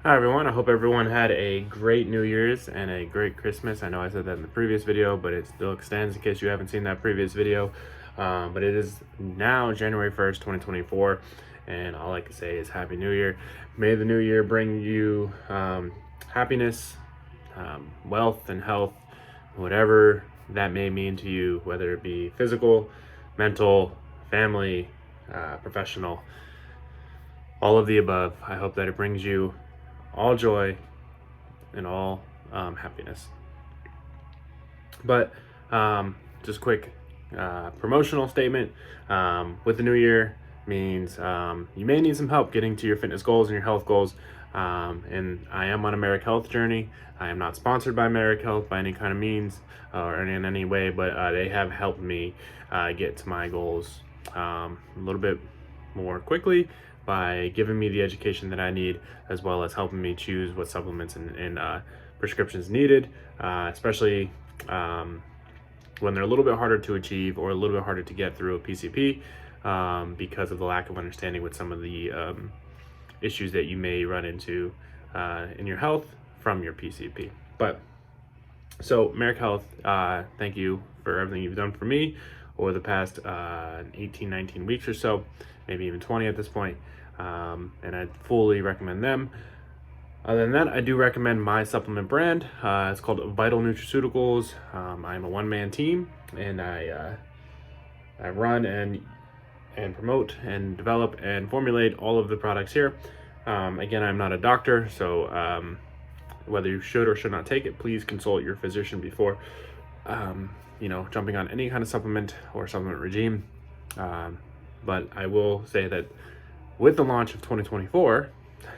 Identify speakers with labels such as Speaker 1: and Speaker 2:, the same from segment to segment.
Speaker 1: Hi everyone, I hope everyone had a great New Year's and a great Christmas. I know I said that in the previous video, but it still extends in case you haven't seen that previous video. But it is now January 1st, 2024, and all I can say is Happy New Year. May the new year bring you happiness, wealth, and health, whatever that may mean to you, whether it be physical, mental, family, professional, all of the above. I hope that it brings you all joy and all happiness. But just quick promotional statement with the new year means you may need some help getting to your fitness goals and your health goals. And I am on a Merrick Health journey. I am not sponsored by Merrick Health by any kind of means or in any way, but they have helped me get to my goals a little bit more quickly by giving me the education that I need, as well as helping me choose what supplements and prescriptions needed, especially when they're a little bit harder to achieve or a little bit harder to get through a PCP because of the lack of understanding with some of the issues that you may run into in your health from your PCP. But so Merrick Health, thank you for everything you've done for me over the past 18, 19 weeks or so, maybe even 20 at this point. And I fully recommend them. Other than that, I do recommend my supplement brand. It's called Vital Nutraceuticals. I'm a one-man team, and I run and promote and develop and formulate all of the products here. Again, I'm not a doctor, so whether you should or should not take it, please consult your physician before jumping on any kind of supplement or supplement regime. But I will say that with the launch of 2024,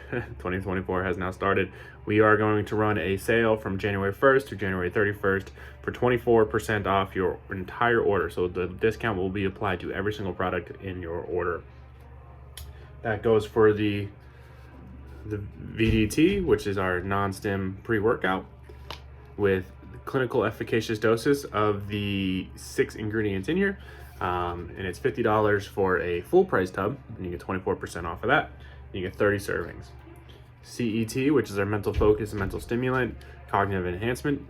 Speaker 1: 2024 has now started. We are going to run a sale from January 1st to January 31st for 24% off your entire order. So the discount will be applied to every single product in your order. That goes for the VDT, which is our non-stim pre-workout with clinical efficacious doses of the 6 ingredients in here. And it's $50 for a full price tub, and you get 24% off of that. You get 30 servings. CET, which is our mental focus and mental stimulant, cognitive enhancement.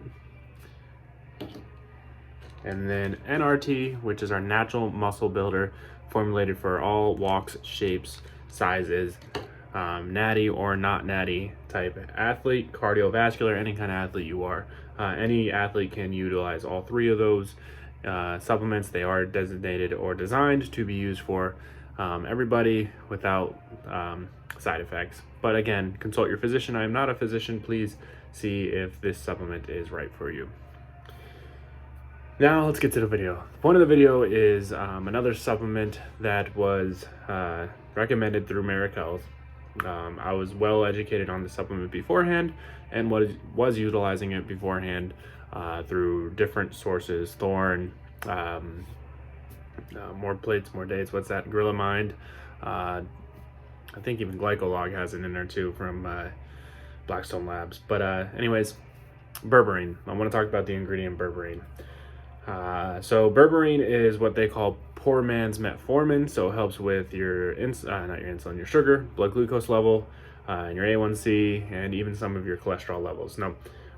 Speaker 1: And then NRT, which is our natural muscle builder, formulated for all walks, shapes, sizes, natty or not natty type athlete, cardiovascular, any kind of athlete you are. Any athlete can utilize all three of those supplements. They are designated or designed to be used for everybody without side effects. But again, consult your physician. I am not a physician. Please see if this supplement is right for you. Now let's get to the video. The point of the video is another supplement that was recommended through Merrick Health. I was well educated on the supplement beforehand and was utilizing it beforehand through different sources. Thorne, More Plates, More Dates, what's that? Gorilla Mind. I think even Glycolog has it in there too from Blackstone Labs. But anyways, Berberine. I want to talk about the ingredient Berberine. So Berberine is what they call poor man's Metformin. So it helps with your your sugar, blood glucose level, and your A1C, and even some of your cholesterol levels. Now,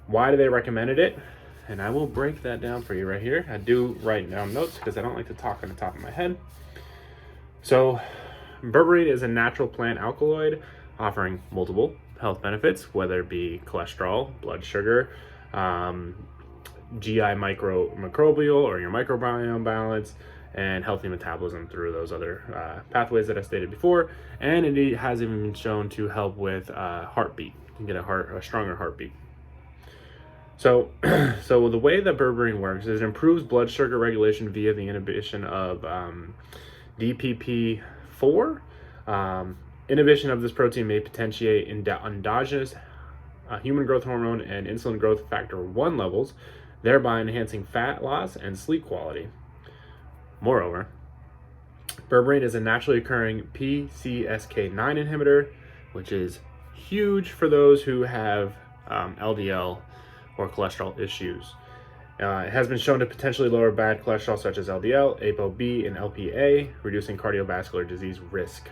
Speaker 1: why do they recommended it? And I will break that down for you right here. I do write down notes because I don't like to talk on the top of my head. So Berberine is a natural plant alkaloid offering multiple health benefits, whether it be cholesterol, blood sugar, GI microbial or your microbiome balance, and healthy metabolism through those other pathways that I stated before. And it has even been shown to help with heartbeat. You can get a stronger heartbeat. So, so the way that Berberine works is it improves blood sugar regulation via the inhibition of DPP4. Inhibition of this protein may potentiate endogenous human growth hormone and insulin growth factor 1 levels, thereby enhancing fat loss and sleep quality. Moreover, Berberine is a naturally occurring PCSK9 inhibitor, which is huge for those who have LDL or cholesterol issues. It has been shown to potentially lower bad cholesterol such as LDL, ApoB, and LPA, reducing cardiovascular disease risk.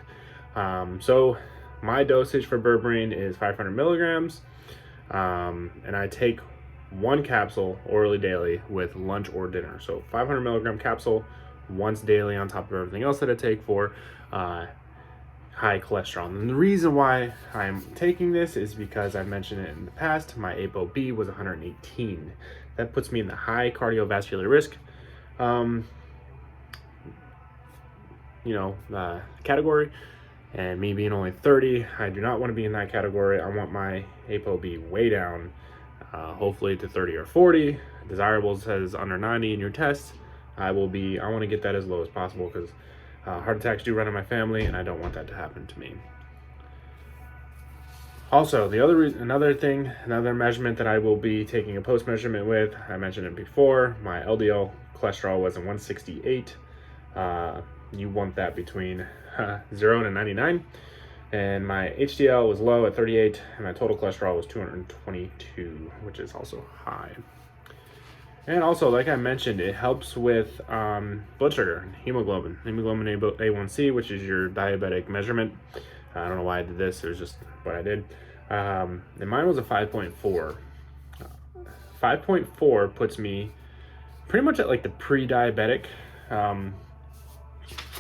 Speaker 1: So my dosage for Berberine is 500 milligrams, and I take 1 capsule orally daily with lunch or dinner. So 500 milligram capsule once daily on top of everything else that I take for high cholesterol. And the reason why I'm taking this is because I've mentioned it in the past. My ApoB was 118. That puts me in the high cardiovascular risk category, and me being only 30, I do not want to be in that category. I want my ApoB way down, hopefully to 30 or 40. Desirable says under 90 in your tests. I want to get that as low as possible, because heart attacks do run in my family, and I don't want that to happen to me. Also, another measurement that I will be taking a post measurement with, I mentioned it before, my LDL cholesterol was a 168. You want that between 0 and 99. And my HDL was low at 38, and my total cholesterol was 222, which is also high. And also, like I mentioned, it helps with blood sugar, hemoglobin A1C, which is your diabetic measurement. I don't know why I did this, it was just what I did. And mine was a 5.4. 5.4 puts me pretty much at like the pre-diabetic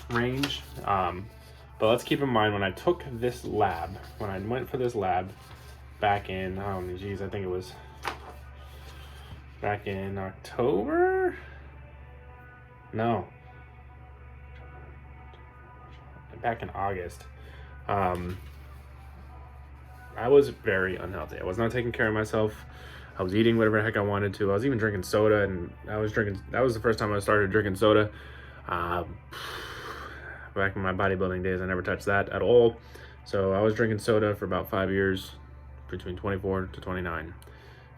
Speaker 1: range. But let's keep in mind, when I took this lab, when I went for this lab back in, I think it was back in October? No. Back in August. I was very unhealthy. I was not taking care of myself. I was eating whatever the heck I wanted to. I was even drinking soda, and that was the first time I started drinking soda. Back in my bodybuilding days, I never touched that at all. So I was drinking soda for about 5 years, between 24 to 29.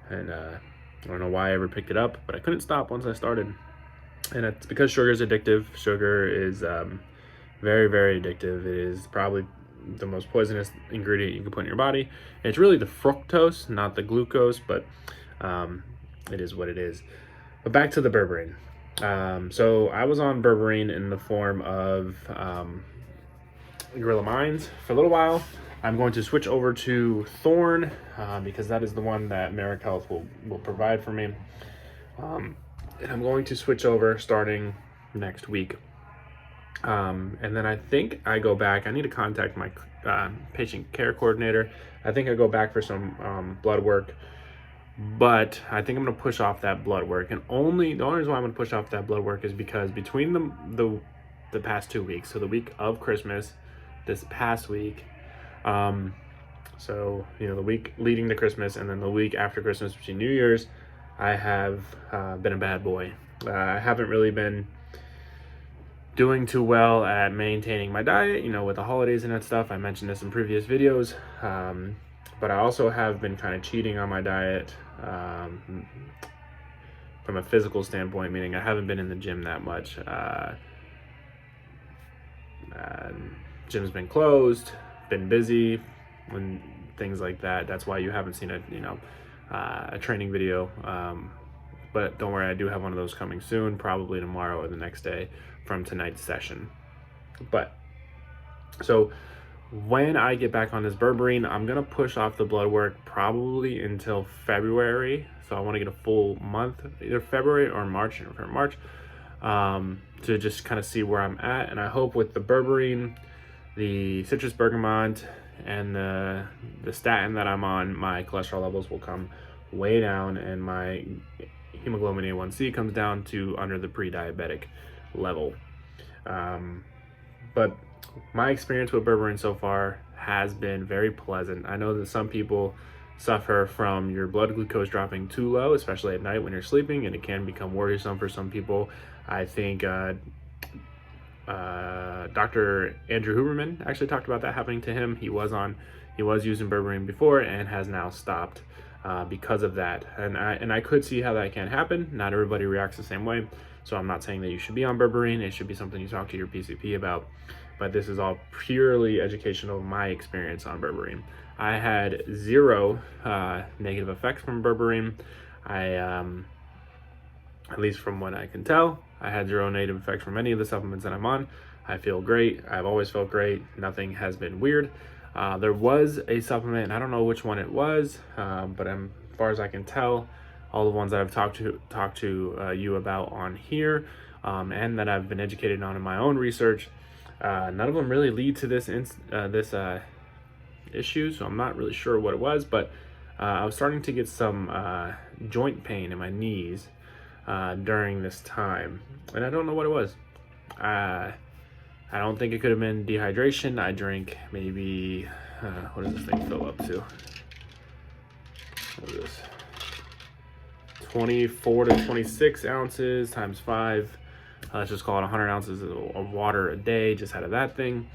Speaker 1: And I don't know why I ever picked it up, but I couldn't stop once I started. And it's because sugar is addictive. Sugar is very, very addictive. It is probably the most poisonous ingredient you can put in your body. And it's really the fructose, not the glucose, but it is what it is. But back to the Berberine. So I was on Berberine in the form of Gorilla Minds for a little while. I'm going to switch over to Thorn because that is the one that Merrick Health will provide for me. And I'm going to switch over starting next week. And then I think I go back. I need to contact my patient care coordinator. I think I go back for some blood work. But I think I'm going to push off that blood work, and the only reason why I'm going to push off that blood work is because between the past 2 weeks, so the week of Christmas, this past week, so the week leading to Christmas, and then the week after Christmas, between New Year's, I have been a bad boy. I haven't really been doing too well at maintaining my diet, with the holidays and that stuff. I mentioned this in previous videos. But I also have been kind of cheating on my diet from a physical standpoint, meaning I haven't been in the gym that much. Gym's been closed, been busy, and things like that. That's why you haven't seen a training video. But don't worry, I do have one of those coming soon, probably tomorrow or the next day from tonight's session. But so when I get back on this Berberine, I'm going to push off the blood work probably until February. So I want to get a full month, either February or March, to just kind of see where I'm at. And I hope with the Berberine, the citrus bergamot, and the statin that I'm on, my cholesterol levels will come way down, and my hemoglobin A1C comes down to under the pre-diabetic level. But my experience with Berberine so far has been very pleasant. I know that some people suffer from your blood glucose dropping too low, especially at night when you're sleeping, and it can become worrisome for some people. I think Dr. Andrew Huberman actually talked about that happening to him. He was using Berberine before and has now stopped because of that. And I could see how that can happen. Not everybody reacts the same way. So I'm not saying that you should be on Berberine. It should be something you talk to your PCP about. But this is all purely educational, my experience on Berberine. I had zero negative effects from Berberine. At least from what I can tell, I had zero negative effects from any of the supplements that I'm on. I feel great. I've always felt great. Nothing has been weird. There was a supplement, and I don't know which one it was, but as far as I can tell, all the ones that I've talked to you about on here, and that I've been educated on in my own research, none of them really lead to this issue. So I'm not really sure what it was, but I was starting to get some joint pain in my knees during this time, and I don't know what it was. I don't think it could have been dehydration. I drank maybe, what does this thing fill up to? What is this? 24 to 26 ounces times 5. Let's just call it 100 ounces of water a day just out of that thing.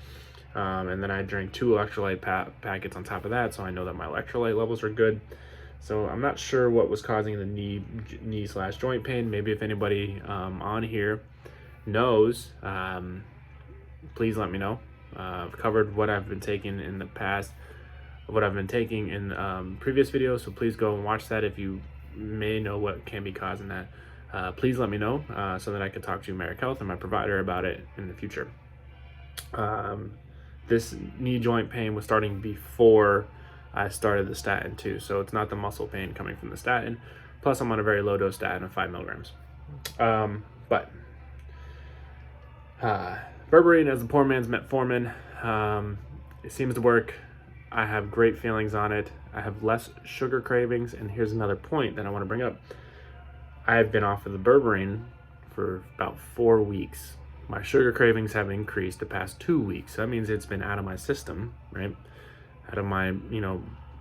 Speaker 1: And then I drank 2 electrolyte packets on top of that, so I know that my electrolyte levels are good. So I'm not sure what was causing the knee/joint pain. Maybe if anybody on here knows, please let me know. I've covered what I've been taking in the past, what I've been taking in previous videos, so please go and watch that if you may know what can be causing that. Please let me know so that I can talk to Merrick Health and my provider about it in the future. This knee joint pain was starting before I started the statin too, so it's not the muscle pain coming from the statin. Plus I'm on a very low dose statin of 5 milligrams. Berberine as the poor man's metformin. It seems to work. I have great feelings on it. I have less sugar cravings, and here's another point that I want to bring up. I've been off of the Berberine for about 4 weeks. My sugar cravings have increased the past 2 weeks. That means it's been out of my system, right? Out of my,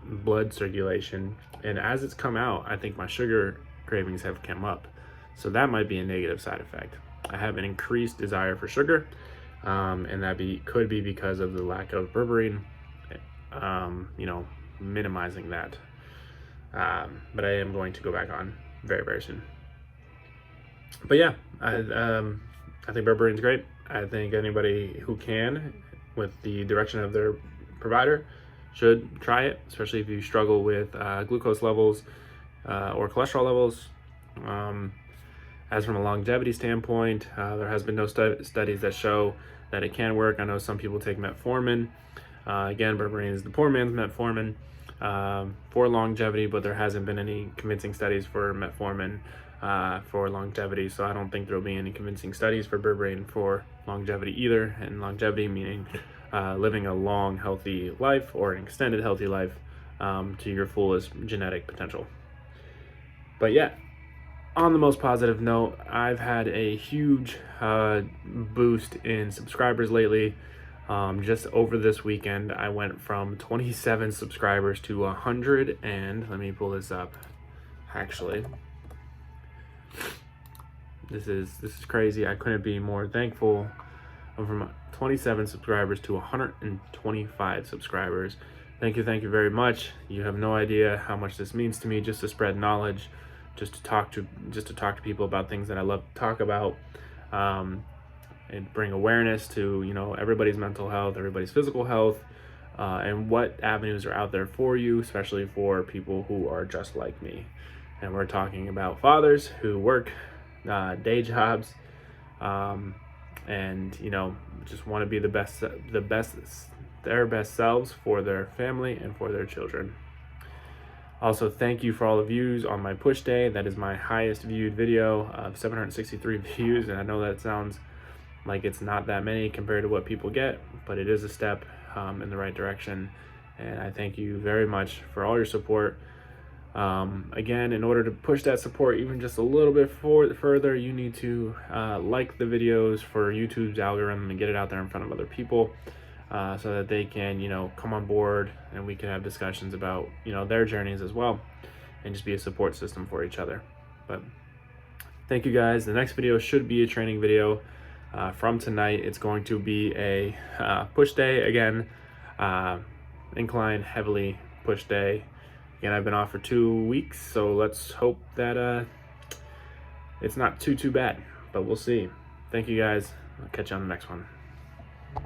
Speaker 1: blood circulation. And as it's come out, I think my sugar cravings have come up. So that might be a negative side effect. I have an increased desire for sugar, and that could be because of the lack of Berberine, minimizing that. But I am going to go back on very, very soon. But yeah, I think Berberine's great. I think anybody who can, with the direction of their provider, should try it, especially if you struggle with glucose levels or cholesterol levels. As from a longevity standpoint, there has been no studies that show that it can work. I know some people take metformin. Again, Berberine is the poor man's metformin for longevity, but there hasn't been any convincing studies for metformin for longevity. So I don't think there'll be any convincing studies for Berberine for longevity either. And longevity meaning living a long, healthy life or an extended healthy life to your fullest genetic potential. But yeah, on the most positive note, I've had a huge boost in subscribers lately. Just over this weekend, I went from 27 subscribers to 100, and let me pull this up. Actually, this is crazy. I couldn't be more thankful. I'm from 27 subscribers to 125 subscribers. Thank you very much. You have no idea how much this means to me, just to spread knowledge, just to talk to people about things that I love to talk about, and bring awareness to everybody's mental health, everybody's physical health, and what avenues are out there for you, especially for people who are just like me. And we're talking about fathers who work day jobs, and just want to be their best selves for their family and for their children. Also, thank you for all the views on my push day. That is my highest viewed video of 763 views, and I know that sounds like it's not that many compared to what people get, but it is a step in the right direction, and I thank you very much for all your support. Again, in order to push that support even just a little bit further, you need to like the videos for YouTube's algorithm and get it out there in front of other people, so that they can come on board and we can have discussions about their journeys as well, and just be a support system for each other. But thank you guys. The next video should be a training video from tonight. It's going to be a push day again, incline heavily push day. Again, I've been off for 2 weeks, so let's hope that it's not too bad, but we'll see. Thank you guys. I'll catch you on the next one.